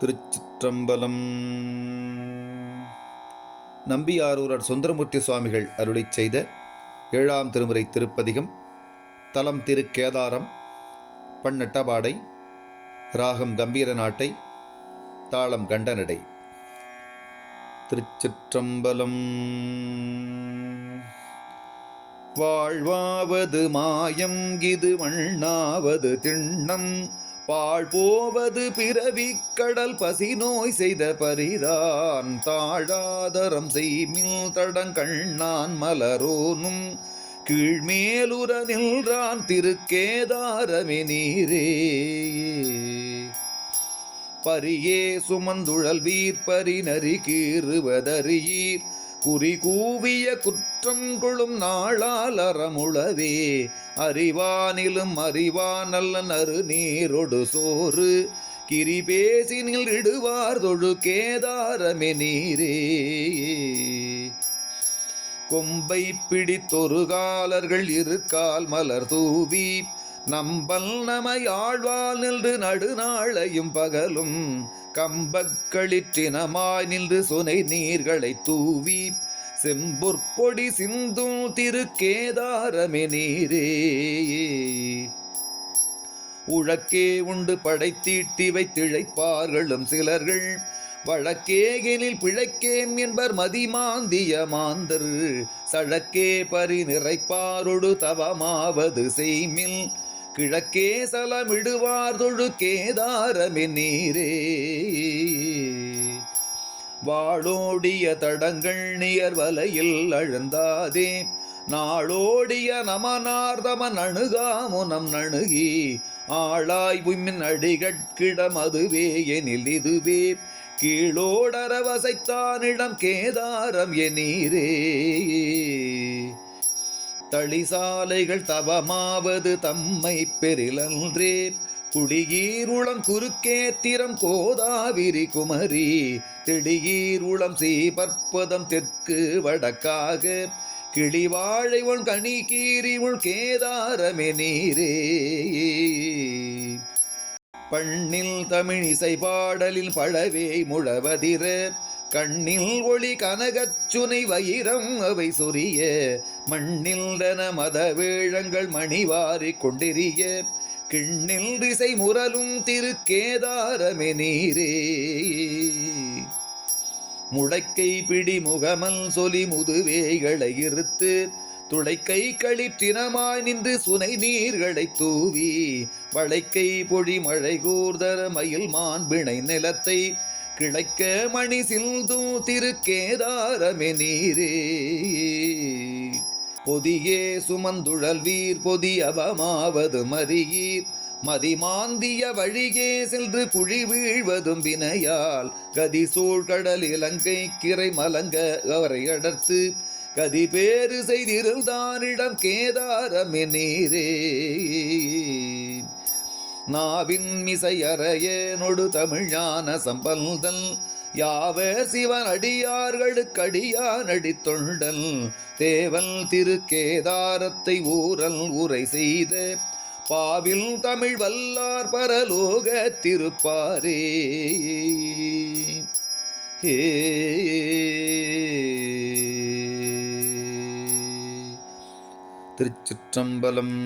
திருச்சிற்றம்பலம். நம்பியாரூரர் சுந்தரமூர்த்தி சுவாமிகள் அருளிச் செய்த 7ஆம் திருமுறை திருப்பதிகம். தலம் திருக்கேதாரம். பண்ணட்டபாடை. ராகம் கம்பீர நாட்டை. தாளம் கண்டனடை. திருச்சிற்றம்பலம். வாழ்வாவது மாயம் இது மண்ணாவது திண்ணம், பாழ்போவது பிறவிக் கடல் பசி நோய் செய்த பரிதான், தாழாதரம் செய்மில் தடங்கண்ணான் மலரோனும் கீழ்மேலுற நின்றான் திருக்கேதாரமே நீரே. பரியே சுமந்துழல் வீர்பரி நரி கீறுவதறியீர், குறி கூவிய குற்றம் கொளும் நாளால் அறமுளவே, அறிவானிலும் அறிவான் நல்ல நறு நீரொடு சோறு கிரி பேசினில் இடுவார் தொழு கேதாரமே நீரே. கொம்பை பிடித்தொரு காலர்கள் இருக்கால் மலர் தூவி, நம்பல் நமையாழ்வால் நின்று நடுநாளையும் பகலும் கம்பக்களிற்றினமாய் நின்று சுனை நீர்களை தூவி, செம்பொற்பொடி சிந்தும் திருக்கேதாரமே நீரே. உழக்கே உண்டு படைத்தீட்டி வைத்திழைப்பார்களும் சிலர்கள், வழக்கேகெனில் பிழைக்கேம் என்பர் மதிமாந்திய மாந்தர், சழக்கே பரி நிறைப்பாரொடு தவமாவது செய்மில் கிழக்கே சலமிடுவார் தொழு கேதாரமே நீரே. வாழோடிய தடங்கள் நியர் வலையில் அழுந்தாதே, நாளோடிய நமனார்தமன் அணுகாமுனம் நணுகி, ஆளாய் உம்மின் அடிகட்கிடம் அதுவே எனில் இதுவே, கீழோடர வசைத்தானிடம் கேதாரம் எனீரே. தளிசாலைகள் தவமாவது தம்மை பெரிலன்றே, குடியீருளம் குறுக்கே திறம் கோதாவிரி குமரி, திடியீருளம் சீபற்பதம் தெற்கு வடக்காக, கிளிவாழை உள் கனி கீரி உள் கேதாரமே நீரே. பண்ணில் தமிழ் இசை பாடலில் பழவே முழவதிர, கண்ணில் ஒளி கனகச்சுனை வயிரம் அவை சொரிய, மண்ணில் தன மத வேழங்கள் மணிவாரி கொண்டெறிய, கிண்ணில் திசை முரலும் திருக்கேதாரமே நீரே. முளைக்கை பிடி முகமல் சொலி முதுவேகளை இருத்து, துளைக்கை களிற்றினமாய் நின்று சுனை நீர்களை தூவி, வளைக்கை பொழி மழை கூர்தர மயில் மாண்பிணை நிலத்தை கிளைக்க மணி சில்தும் திருக்கேதாரமே நீரே. பொதியே சுமந்துழல் வீர் பொதி அவமாவது மறியீர், மதிமாந்திய வழியே சென்று குழி வீழ்வதும் வினையால், கதி சூழ்கடல் இலங்கை கிரை மலங்க அவரை அடர்த்து, கதி பேறு செய்திருந்தானிடம் கேதாரமே நீரே. நாவின் மிசையறைய நொடு தமிழ்ஞான சம்பந்தல், யாவர் சிவன் அடியார்களுக்கடியான் அடித்தொண்டல், தேவல் திருக்கேதாரத்தை ஊரல் உரை செய்த, பாவில் தமிழ் வல்லார் பரலோக திருப்பாரே. திருச்சிற்றம்பலம்.